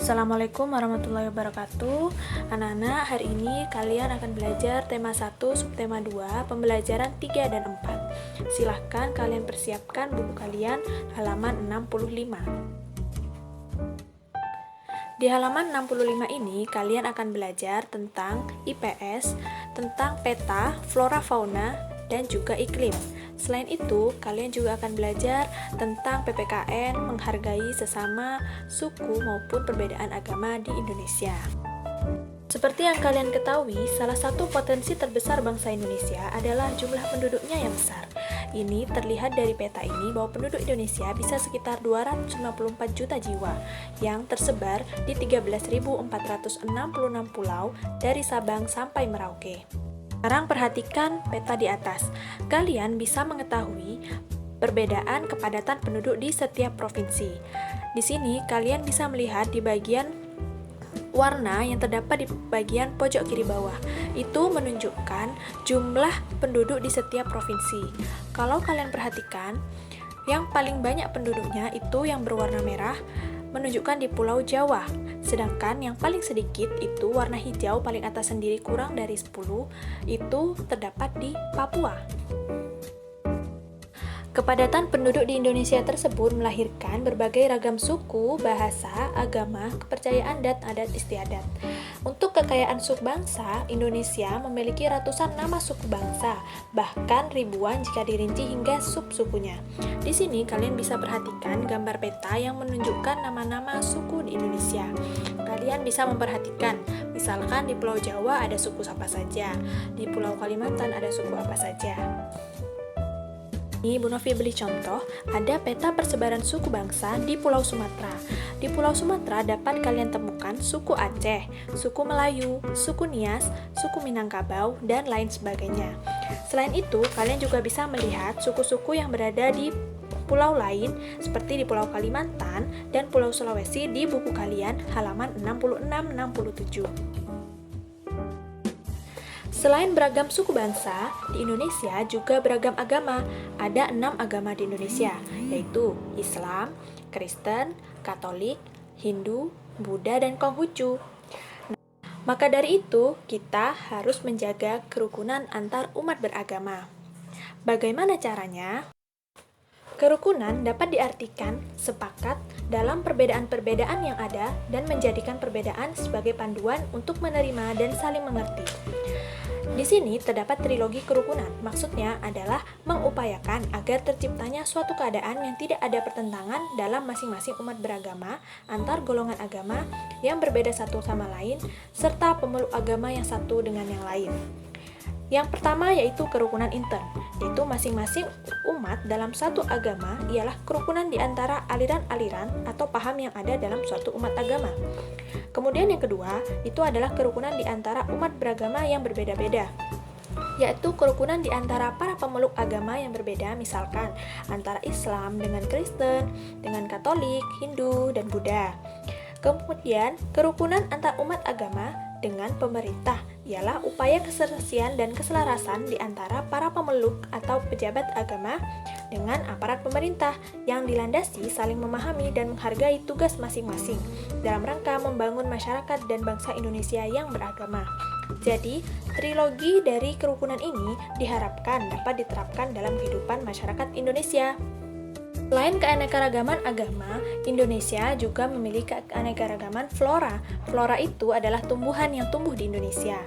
Assalamualaikum warahmatullahi wabarakatuh. Anak-anak, hari ini kalian akan belajar tema 1, subtema 2, pembelajaran 3 dan 4. Silahkan kalian persiapkan buku kalian halaman 65. Di halaman 65 ini, kalian akan belajar tentang IPS, tentang peta, flora fauna, dan juga iklim. Selain itu, kalian juga akan belajar tentang PPKN, menghargai sesama suku maupun perbedaan agama di Indonesia. Seperti yang kalian ketahui, salah satu potensi terbesar bangsa Indonesia adalah jumlah penduduknya yang besar. Ini terlihat dari peta ini bahwa penduduk Indonesia bisa sekitar 294 juta jiwa yang tersebar di 13.466 pulau dari Sabang sampai Merauke. Sekarang perhatikan peta di atas. Kalian bisa mengetahui perbedaan kepadatan penduduk di setiap provinsi. Di sini kalian bisa melihat di bagian warna yang terdapat di bagian pojok kiri bawah. Itu menunjukkan jumlah penduduk di setiap provinsi. Kalau kalian perhatikan, yang paling banyak penduduknya itu yang berwarna merah, menunjukkan di Pulau Jawa. Sedangkan yang paling sedikit itu warna hijau paling atas sendiri kurang dari 10, itu terdapat di Papua. Kepadatan penduduk di Indonesia tersebut melahirkan berbagai ragam suku, bahasa, agama, kepercayaan, dan adat istiadat. Untuk kekayaan suku bangsa, Indonesia memiliki ratusan nama suku bangsa, bahkan ribuan jika dirinci hingga sub-sukunya. Di sini kalian bisa perhatikan gambar peta yang menunjukkan nama-nama suku di Indonesia. Kalian bisa memperhatikan, misalkan di Pulau Jawa ada suku apa saja, di Pulau Kalimantan ada suku apa saja. Ini Bu Novi beri contoh, ada peta persebaran suku bangsa di Pulau Sumatera. Di Pulau Sumatera dapat kalian temukan suku Aceh, suku Melayu, suku Nias, suku Minangkabau, dan lain sebagainya. Selain itu, kalian juga bisa melihat suku-suku yang berada di pulau lain seperti di Pulau Kalimantan dan Pulau Sulawesi di buku kalian halaman 66-67. Selain beragam suku bangsa, di Indonesia juga beragam agama. Ada 6 agama di Indonesia, yaitu Islam, Kristen, Katolik, Hindu, Buddha, dan Konghucu. Maka dari itu, kita harus menjaga kerukunan antar umat beragama. Bagaimana caranya? Kerukunan dapat diartikan sepakat dalam perbedaan-perbedaan yang ada dan menjadikan perbedaan sebagai panduan untuk menerima dan saling mengerti. Di sini terdapat trilogi kerukunan, maksudnya adalah mengupayakan agar terciptanya suatu keadaan yang tidak ada pertentangan dalam masing-masing umat beragama, antar golongan agama yang berbeda satu sama lain, serta pemeluk agama yang satu dengan yang lain. Yang pertama yaitu kerukunan intern, yaitu masing-masing umat dalam satu agama ialah kerukunan di antara aliran-aliran atau paham yang ada dalam suatu umat agama. Kemudian yang kedua, itu adalah kerukunan di antara umat beragama yang berbeda-beda, yaitu kerukunan di antara para pemeluk agama yang berbeda, misalkan antara Islam dengan Kristen, dengan Katolik, Hindu, dan Buddha. Kemudian, kerukunan antar umat agama dengan pemerintah ialah upaya keserasian dan keselarasan di antara para pemeluk atau pejabat agama dengan aparat pemerintah yang dilandasi saling memahami dan menghargai tugas masing-masing dalam rangka membangun masyarakat dan bangsa Indonesia yang beragama. Jadi, trilogi dari kerukunan ini diharapkan dapat diterapkan dalam kehidupan masyarakat Indonesia. Selain keanekaragaman agama, Indonesia juga memiliki keanekaragaman flora. Flora itu adalah tumbuhan yang tumbuh di Indonesia.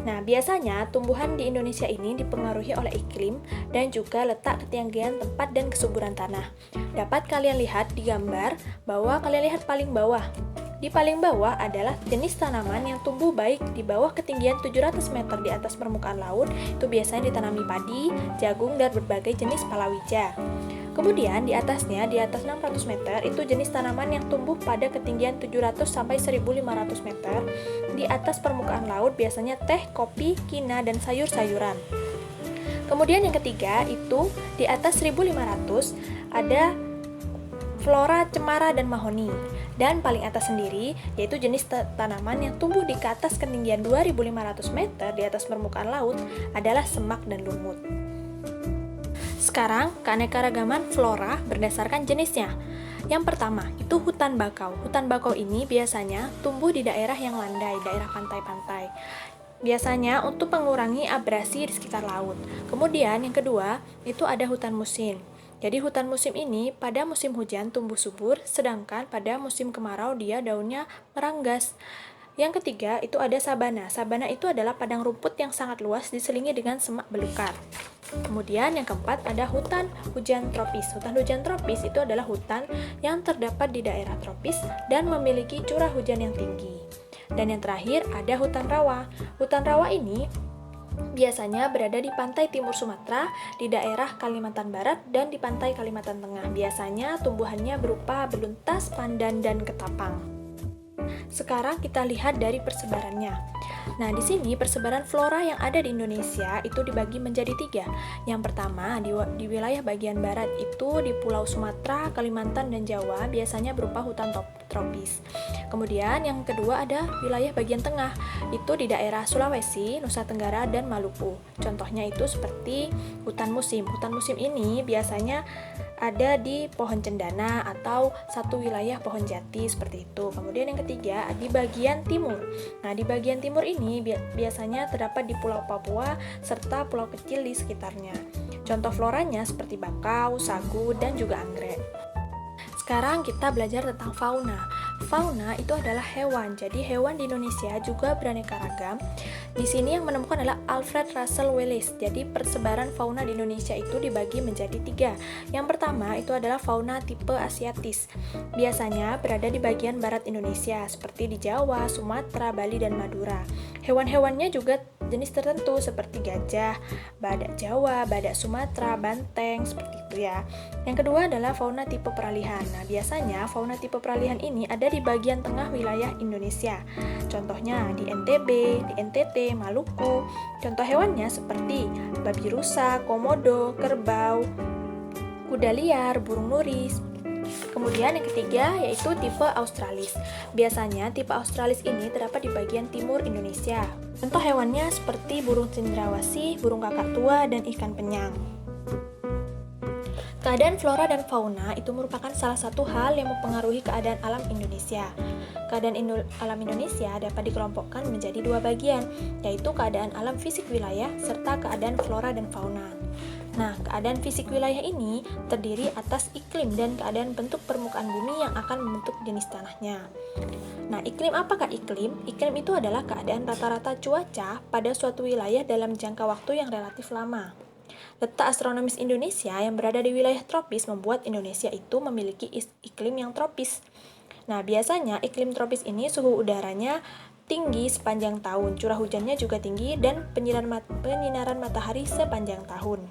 Nah, biasanya tumbuhan di Indonesia ini dipengaruhi oleh iklim dan juga letak ketinggian tempat dan kesuburan tanah. Dapat kalian lihat di gambar bahwa kalian lihat paling bawah. Di paling bawah adalah jenis tanaman yang tumbuh baik di bawah ketinggian 700 meter di atas permukaan laut. Itu biasanya ditanami padi, jagung, dan berbagai jenis palawija. Kemudian di atasnya, di atas 600 meter, itu jenis tanaman yang tumbuh pada ketinggian 700 sampai 1500 meter. Di atas permukaan laut biasanya teh, kopi, kina, dan sayur-sayuran. Kemudian yang ketiga, itu di atas 1500 ada flora, cemara, dan mahoni. Dan paling atas sendiri, yaitu jenis tanaman yang tumbuh di atas ketinggian 2500 meter di atas permukaan laut adalah semak dan lumut. Sekarang, keanekaragaman flora berdasarkan jenisnya. Yang pertama, itu hutan bakau. Hutan bakau ini biasanya tumbuh di daerah yang landai, daerah pantai-pantai. Biasanya untuk mengurangi abrasi di sekitar laut. Kemudian yang kedua, itu ada hutan musim. Jadi hutan musim ini pada musim hujan tumbuh subur, sedangkan pada musim kemarau dia daunnya meranggas. Yang ketiga, itu ada sabana. Sabana itu adalah padang rumput yang sangat luas diselingi dengan semak belukar. Kemudian yang keempat ada hutan hujan tropis. Hutan hujan tropis itu adalah hutan yang terdapat di daerah tropis dan memiliki curah hujan yang tinggi. Dan yang terakhir ada hutan rawa. Hutan rawa ini biasanya berada di pantai timur Sumatera, di daerah Kalimantan Barat, dan di pantai Kalimantan Tengah. Biasanya tumbuhannya berupa beluntas, pandan, dan ketapang. Sekarang kita lihat dari persebarannya. Nah, di sini persebaran flora yang ada di Indonesia itu dibagi menjadi 3. Yang pertama, di wilayah bagian barat itu di Pulau Sumatera, Kalimantan, dan Jawa biasanya berupa hutan tropis. Kemudian yang kedua ada wilayah bagian tengah, itu di daerah Sulawesi, Nusa Tenggara, dan Maluku. Contohnya itu seperti hutan musim. Hutan musim ini biasanya ada di pohon cendana atau satu wilayah pohon jati seperti itu. Kemudian yang ketiga di bagian timur. Nah, di bagian timur ini biasanya terdapat di Pulau Papua serta pulau kecil di sekitarnya. Contoh floranya seperti bakau, sagu, dan juga anggrek. Sekarang kita belajar tentang fauna. Fauna itu adalah hewan. Jadi hewan di Indonesia juga beraneka ragam. Di sini yang menemukan adalah Alfred Russel Wallace. Jadi persebaran fauna di Indonesia itu dibagi menjadi 3. Yang pertama itu adalah fauna tipe asiatis. Biasanya berada di bagian barat Indonesia seperti di Jawa, Sumatera, Bali, dan Madura. Hewan-hewannya juga jenis tertentu seperti gajah, badak Jawa, badak Sumatera, banteng, seperti itu ya. Yang kedua adalah fauna tipe peralihan. Nah, biasanya fauna tipe peralihan ini ada di bagian tengah wilayah Indonesia. Contohnya di NTB, di NTT, Maluku. Contoh hewannya seperti babi rusa, komodo, kerbau, kuda liar, burung nuris. Kemudian yang ketiga yaitu tipe australis. Biasanya tipe australis ini terdapat di bagian timur Indonesia. Contoh hewannya seperti burung cendrawasih, burung kakak tua, dan ikan penyang. Keadaan flora dan fauna itu merupakan salah satu hal yang mempengaruhi keadaan alam Indonesia. Keadaan alam Indonesia dapat dikelompokkan menjadi 2 bagian, yaitu keadaan alam fisik wilayah serta keadaan flora dan fauna. Nah, keadaan fisik wilayah ini terdiri atas iklim dan keadaan bentuk permukaan bumi yang akan membentuk jenis tanahnya. Nah, iklim apakah iklim? Iklim itu adalah keadaan rata-rata cuaca pada suatu wilayah dalam jangka waktu yang relatif lama. Letak astronomis Indonesia yang berada di wilayah tropis membuat Indonesia itu memiliki iklim yang tropis. Nah, biasanya iklim tropis ini suhu udaranya tinggi sepanjang tahun, curah hujannya juga tinggi, dan penyinaran matahari sepanjang tahun.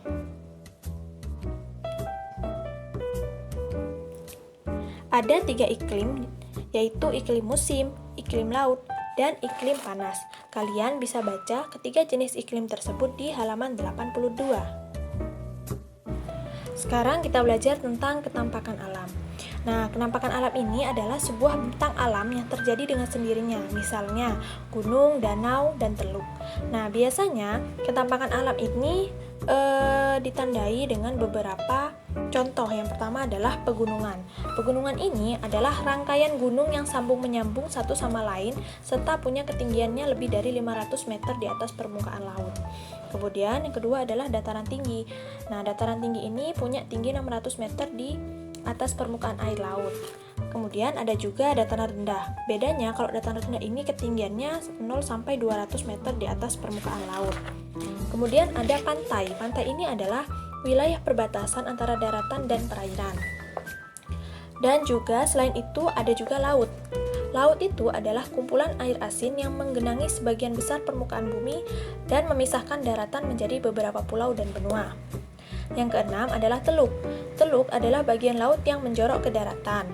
Ada 3 iklim, yaitu iklim musim, iklim laut, dan iklim panas. Kalian bisa baca ketiga jenis iklim tersebut di halaman 82. Sekarang kita belajar tentang kenampakan alam. Nah, kenampakan alam ini adalah sebuah bentang alam yang terjadi dengan sendirinya, misalnya gunung, danau, dan teluk. Nah, biasanya kenampakan alam ini ditandai dengan beberapa contoh. Yang pertama adalah pegunungan. Pegunungan ini adalah rangkaian gunung yang sambung menyambung satu sama lain serta punya ketinggiannya lebih dari 500 meter di atas permukaan laut. Kemudian yang kedua adalah dataran tinggi. Nah, dataran tinggi ini punya tinggi 600 meter di atas permukaan air laut. Kemudian ada juga dataran rendah. Bedanya kalau dataran rendah ini ketinggiannya 0 sampai 200 meter di atas permukaan laut. Kemudian ada pantai. Pantai ini adalah wilayah perbatasan antara daratan dan perairan. Dan juga selain itu ada juga laut. Laut itu adalah kumpulan air asin yang menggenangi sebagian besar permukaan bumi dan memisahkan daratan menjadi beberapa pulau dan benua. Yang keenam adalah teluk. Teluk adalah bagian laut yang menjorok ke daratan.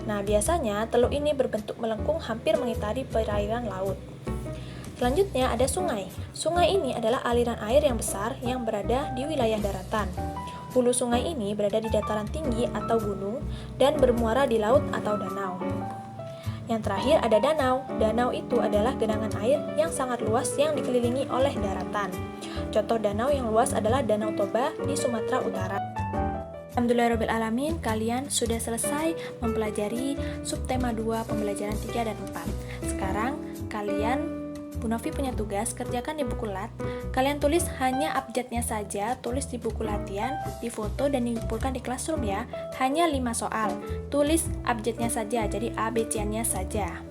Nah, biasanya teluk ini berbentuk melengkung hampir mengitari perairan laut. Selanjutnya ada sungai. Sungai ini adalah aliran air yang besar yang berada di wilayah daratan. Hulu sungai ini berada di dataran tinggi atau gunung dan bermuara di laut atau danau. Yang terakhir ada danau. Danau itu adalah genangan air yang sangat luas yang dikelilingi oleh daratan. Contoh danau yang luas adalah Danau Toba di Sumatera Utara. Alhamdulillahirrahmanirrahim, kalian sudah selesai mempelajari subtema 2 pembelajaran 3 dan 4. Sekarang kalian, Bu Novi punya tugas, kerjakan di buku lat. Kalian tulis hanya abjadnya saja, tulis di buku latihan, difoto dan dikumpulkan di classroom ya. Hanya 5 soal. Tulis abjadnya saja, jadi ABC-nya saja.